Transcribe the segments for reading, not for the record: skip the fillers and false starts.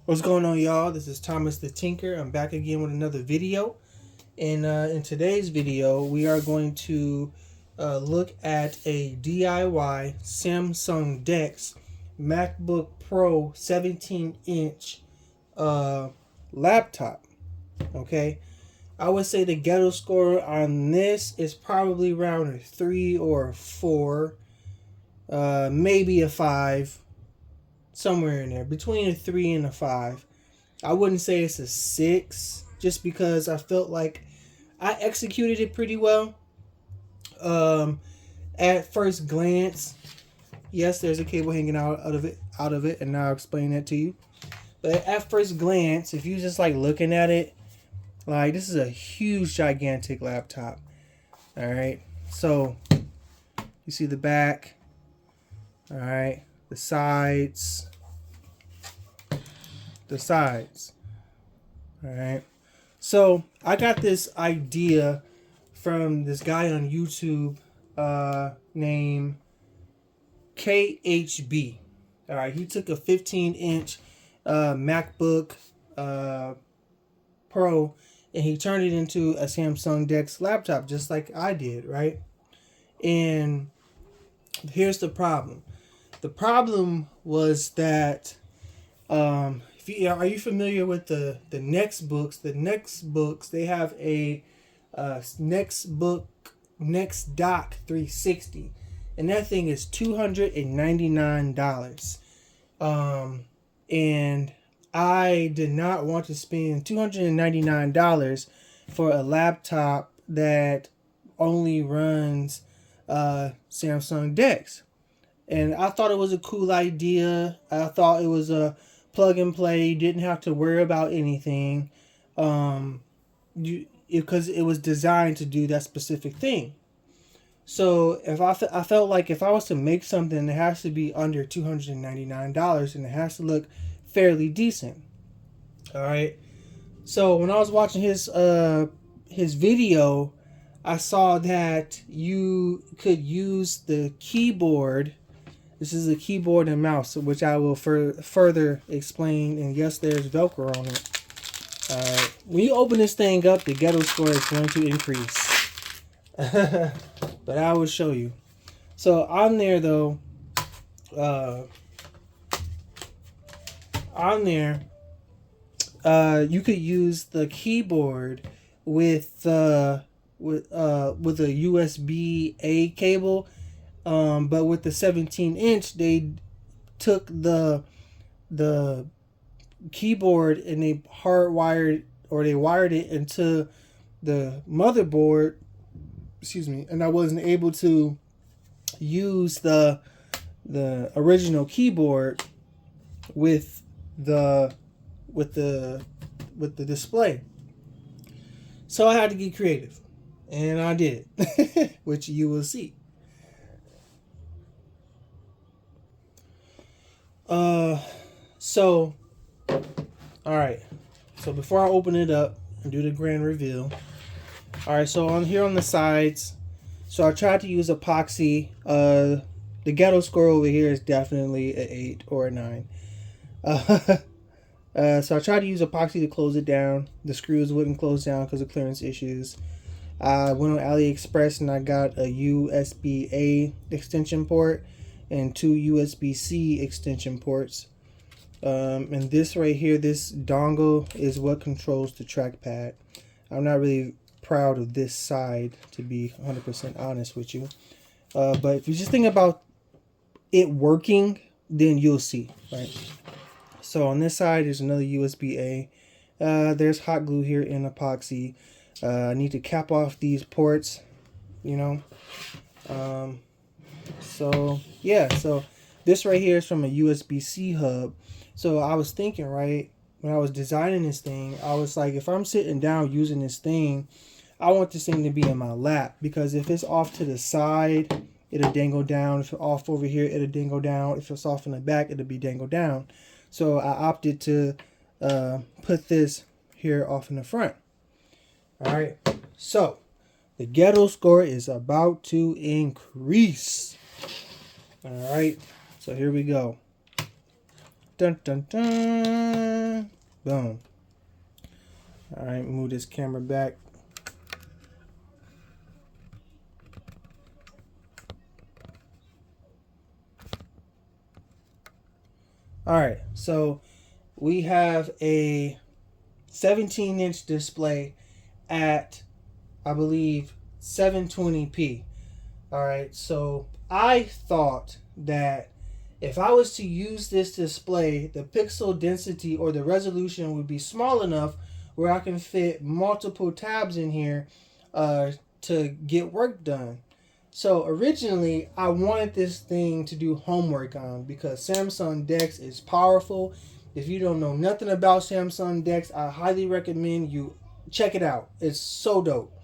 What's going on, y'all? This is Thomas the Tinker. I'm back again with another video. And in today's video, we are going to look at a DIY Samsung DeX MacBook Pro 17-inch laptop. Okay, I would say the ghetto score on this is probably around a 3 or a 4, maybe a 5. Somewhere in there, between a 3 and a 5. I wouldn't say it's a 6, just because I felt like I executed it pretty well. At first glance, yes, there's a cable hanging out of it, and now I'll explain that to you. But at first glance, if you just like looking at it, like, this is a huge, gigantic laptop. All right, so you see the back. All right, the sides. All right, so I got this idea from this guy on YouTube named KHB. All right, he took a 15-inch MacBook Pro and he turned it into a Samsung DeX laptop, just like I did, right? And here's the problem. The problem was that are you familiar with the Nextbooks? The Nextbooks, they have a Nextbook Next Dock 360, and that thing is $299. And I did not want to spend $299 for a laptop that only runs Samsung DeX. And I thought it was a cool idea. I thought it was a plug and play. You didn't have to worry about anything, because it was designed to do that specific thing. So if I felt like if I was to make something, it has to be under $299, and it has to look fairly decent. All right. So when I was watching his video, I saw that you could use the keyboard. This is a keyboard and mouse, which I will further explain. And yes, there's Velcro on it. When you open this thing up, the ghetto score is going to increase. But I will show you. So on there, though, you could use the keyboard with a USB-A cable. But with the 17-inch, they took the keyboard and they wired it into the motherboard. Excuse me, and I wasn't able to use the original keyboard with the display. So I had to get creative, and I did, which you will see. So, all right. So before I open it up and do the grand reveal, all right. So on here on the sides, so I tried to use epoxy. The ghetto score over here is definitely an 8 or a 9. So I tried to use epoxy to close it down. The screws wouldn't close down because of clearance issues. I went on AliExpress and I got a USB-A extension port and 2 USB-C extension ports. And this right here, this dongle is what controls the trackpad. I'm not really proud of this side, to be 100% honest with you. But if you just think about it working, then you'll see, right? So on this side, there's another USB-A. There's hot glue here in epoxy. I need to cap off these ports, you know. So yeah, so this right here is from a USB-C hub. So I was thinking, right, when I was designing this thing, I was like, if I'm sitting down using this thing, I want this thing to be in my lap, because if it's off to the side, it'll dangle down. If it's off over here, it'll dangle down. If it's off in the back, it'll be dangle down. So I opted to put this here off in the front. All right, so the ghetto score is about to increase. All right, so here we go. Dun dun dun. Boom. All right, move this camera back. All right, so we have a 17-inch display at, I believe, 720p. All right, so I thought that if I was to use this display, the pixel density or the resolution would be small enough where I can fit multiple tabs in here to get work done. So originally, I wanted this thing to do homework on because Samsung DeX is powerful. If you don't know nothing about Samsung DeX, I highly recommend you check it out. It's so dope.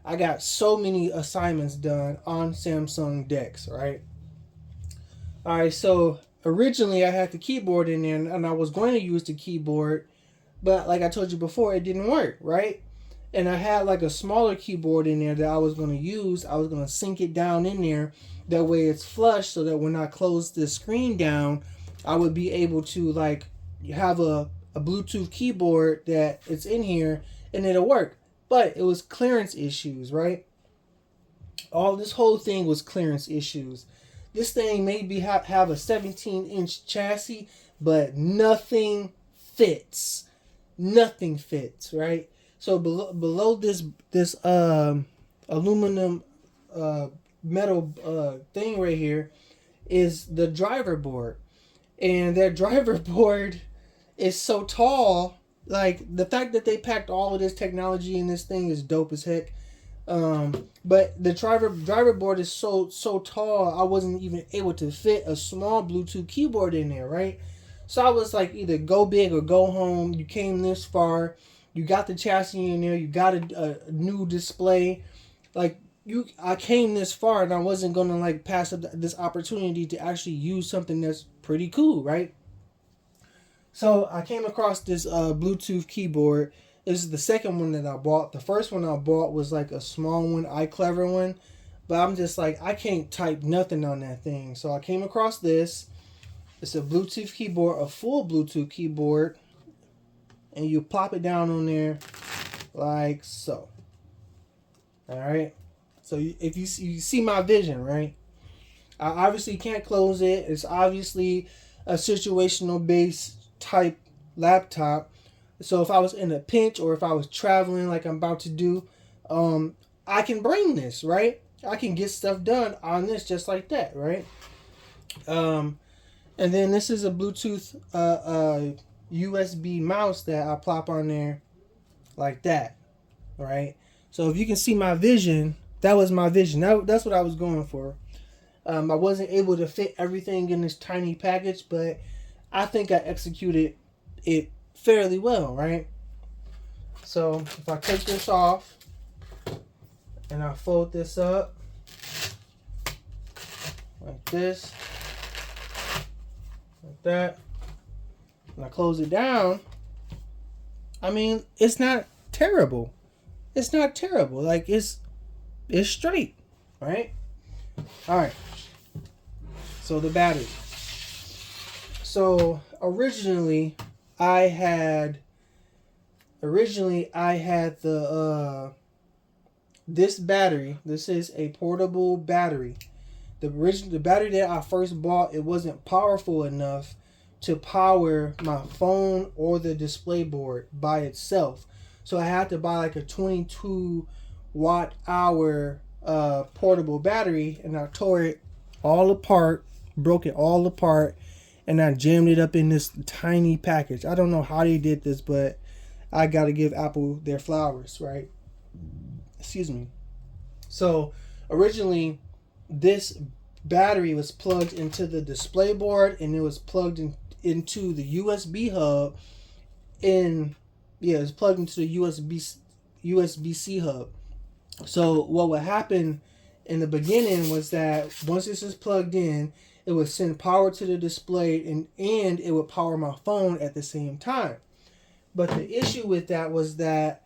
I got so many assignments done on Samsung DeX, right? All right, so originally I had the keyboard in there and I was going to use the keyboard, but like I told you before, it didn't work, right? And I had like a smaller keyboard in there that I was going to use. I was going to sink it down in there. That way it's flush so that when I close the screen down, I would be able to like have a Bluetooth keyboard that it's in here and it'll work. But it was clearance issues, right? All this whole thing was clearance issues. This thing maybe have a 17-inch chassis, but nothing fits. Nothing fits, right? So below this aluminum metal thing right here is the driver board, and that driver board is so tall. Like the fact that they packed all of this technology in this thing is dope as heck. But the driver board is so tall, I wasn't even able to fit a small Bluetooth keyboard in there, right? So I was like, either go big or go home. You came this far, you got the chassis in there, you got a new display, like I came this far, and I wasn't gonna like pass up this opportunity to actually use something that's pretty cool, right? So I came across this Bluetooth keyboard. This is the second one that I bought. The first one I bought was like a small one, iClever one. But I'm just like, I can't type nothing on that thing. So I came across this. It's a Bluetooth keyboard, a full Bluetooth keyboard. And you plop it down on there like so. Alright. So if you see my vision, right? I obviously can't close it. It's obviously a situational based type laptop. So if I was in a pinch or if I was traveling like I'm about to do, I can bring this, right? I can get stuff done on this just like that, right? And then this is a Bluetooth USB mouse that I plop on there like that, right? So if you can see my vision, that was my vision. That's what I was going for. I wasn't able to fit everything in this tiny package, but I think I executed it fairly well, right? So if I take this off and I fold this up like this, like that, and I close it down, I mean, it's not terrible. It's not terrible. Like it's straight, right? All right. So the battery. So originally I had the this battery. This is a portable battery. The battery that I first bought, it wasn't powerful enough to power my phone or the display board by itself. So I had to buy like a 22 watt hour portable battery, and I tore it all apart, broke it all apart, and I jammed it up in this tiny package. I don't know how they did this, but I got to give Apple their flowers, right? Excuse me. So originally, this battery was plugged into the display board, and it was plugged into the USB hub. It's plugged into the USB-C hub. So what would happen in the beginning was that once this is plugged in, it would send power to the display and it would power my phone at the same time. But the issue with that was that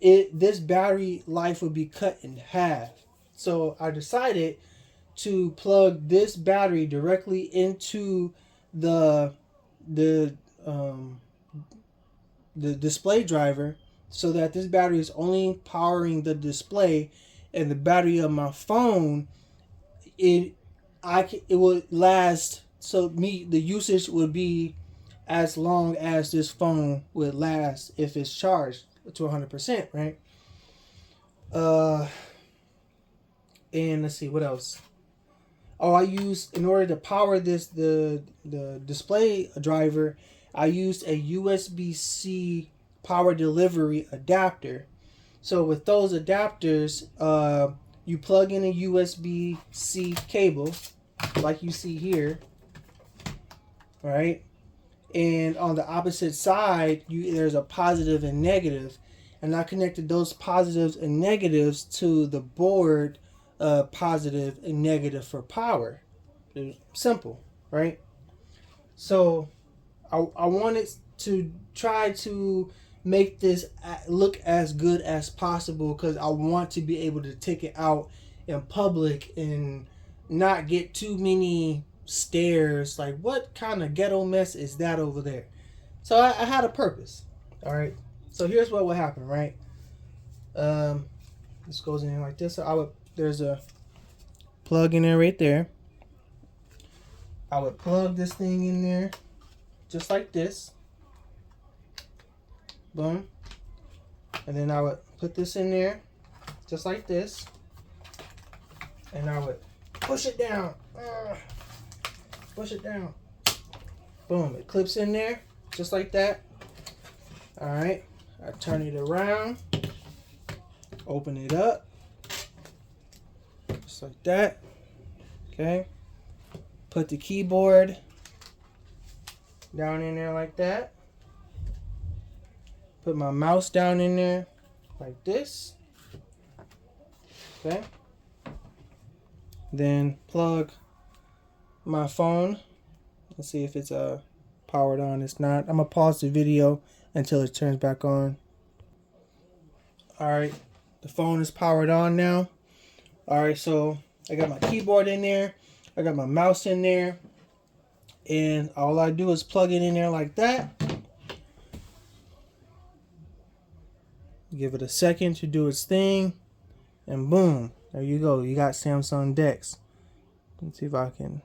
this battery life would be cut in half. So I decided to plug this battery directly into the the display driver, so that this battery is only powering the display, and the battery of my phone, it it will last. So the usage would be as long as this phone would last if it's charged to 100%, right? Uh, and let's see what else. Oh, I used, in order to power this, the display driver, I used a USB-C power delivery adapter. So with those adapters, you plug in a USB-C cable, like you see here, right? And on the opposite side, there's a positive and negative, and I connected those positives and negatives to the board, positive and negative for power. It was simple, right? So I wanted to try to make this look as good as possible, because I want to be able to take it out in public and not get too many stares like, what kind of ghetto mess is that over there? So I had a purpose. All right, so here's what would happen, right? This goes in like this. So there's a plug in there right there. I would plug this thing in there just like this. Boom. And then I would put this in there just like this, and I would push it down. Push it down. Boom. It clips in there just like that. All right. I turn it around. Open it up. Just like that. Okay. Put the keyboard down in there like that. Put my mouse down in there like this. Okay. Then plug my phone. Let's see if it's powered on. It's not. I'm gonna pause the video until it turns back on. Alright, the phone is powered on now. Alright, so I got my keyboard in there, I got my mouse in there, and all I do is plug it in there like that. Give it a second to do its thing, and boom, there you go. You got Samsung DeX. Let's see if I can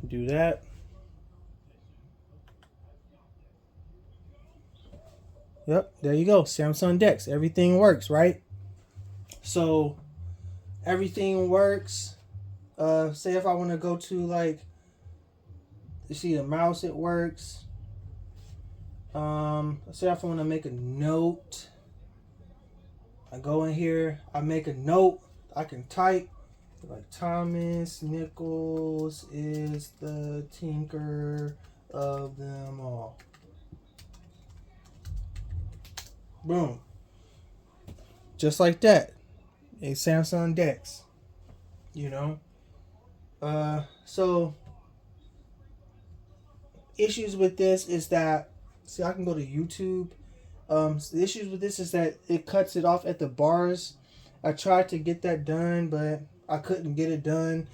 do that. Yep, there you go. Samsung DeX. Everything works, right? So everything works. Say if I want to go to, like, you see the mouse, it works. Say if I want to make a note, I go in here, I make a note, I can type like, Thomas Nichols is the tinker of them all. Boom. Just like that. A Samsung DeX. You know? So issues with this is that, see, I can go to YouTube. So the issues with this is that it cuts it off at the bars. I tried to get that done, but I couldn't get it done.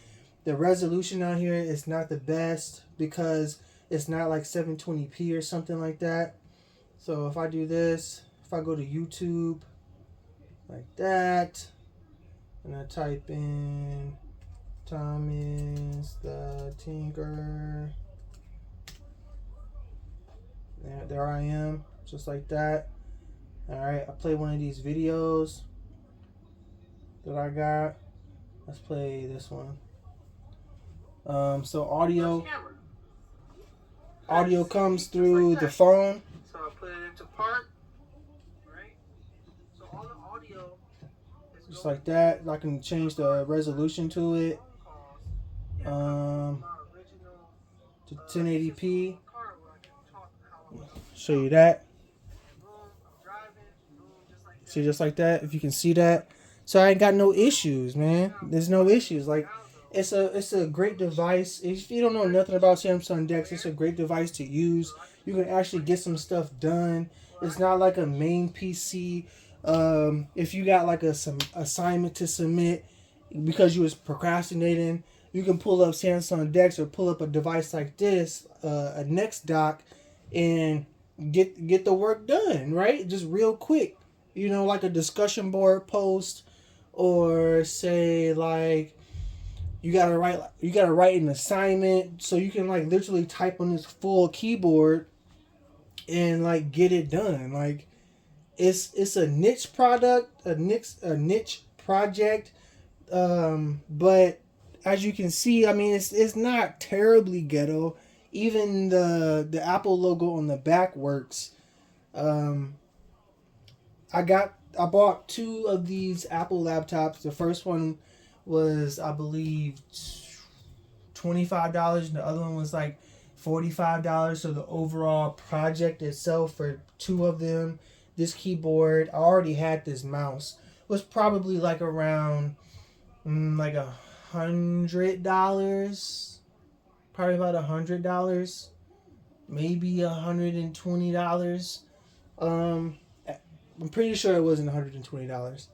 The resolution out here is not the best because it's not like 720p or something like that. So if I do this, if I go to YouTube like that, and I type in Thomas the Tinker, there I am, just like that. Alright, I play one of these videos that I got. Let's play this one. So audio comes through the phone. So I put it into part, right? So all the audio is just like that. I can change the resolution to it. To 1080p. Show you that. See, just like that, if you can see that. So I ain't got no issues, man. There's no issues. Like, it's a great device. If you don't know nothing about Samsung DeX, it's a great device to use. You can actually get some stuff done. It's not like a main PC. If you got like some assignment to submit because you was procrastinating, you can pull up Samsung DeX or pull up a device like this, a Next dock, and get the work done, right? Just real quick. You know, like a discussion board post, or say like you gotta write an assignment, so you can like literally type on this full keyboard and like get it done. Like it's a niche product, a niche project, but as you can see, I mean, it's not terribly ghetto. Even the Apple logo on the back works. Um, I bought two of these Apple laptops. The first one was, I believe, $25, and the other one was like $45. So the overall project itself for two of them, this keyboard, I already had this mouse, was probably like around like $100, probably about $100, maybe $120. I'm pretty sure it wasn't $120.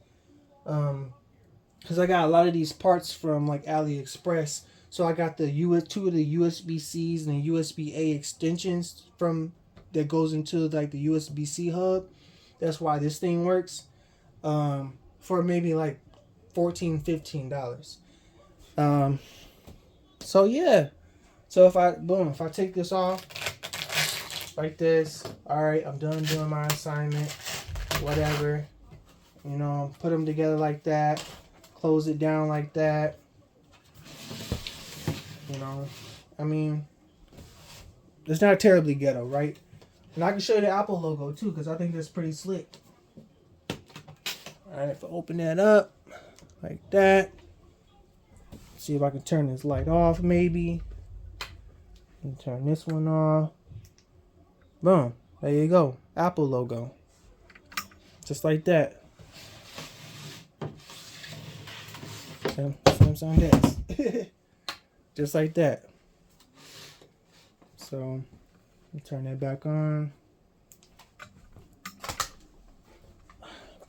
Because I got a lot of these parts from like AliExpress. So I got the two of the USB-Cs and the USB-A extensions from that goes into like the USB-C hub. That's why this thing works. For maybe like $14-15. So yeah. So if I take this off like this, all right, I'm done doing my assignment, whatever, you know, put them together like that, close it down like that, you know, I mean, it's not terribly ghetto, right? And I can show you the Apple logo too, because I think that's pretty slick. All right, if I open that up like that, see if I can turn this light off maybe, and turn this one off. Boom, there you go, Apple logo, just like that. Samsung DeX. Just like that. So turn that back on,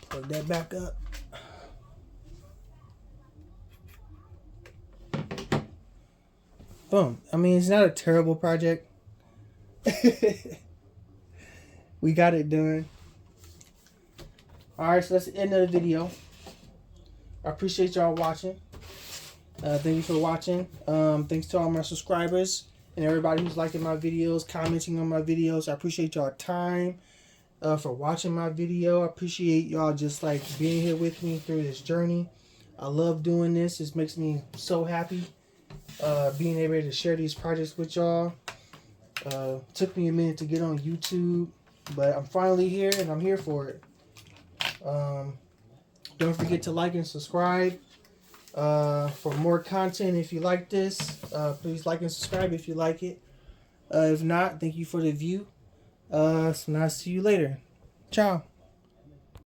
plug that back up. Boom. I mean, it's not a terrible project. We got it done. Alright, so that's the end of the video. I appreciate y'all watching. Thank you for watching. Thanks to all my subscribers and everybody who's liking my videos, commenting on my videos. I appreciate y'all time for watching my video. I appreciate y'all just like being here with me through this journey. I love doing this. This makes me so happy. Being able to share these projects with y'all. Took me a minute to get on YouTube, but I'm finally here and I'm here for it. Don't forget to like and subscribe for more content. If you like this, please like and subscribe if you like it. If not, thank you for the view. So now I'll see you later. Ciao.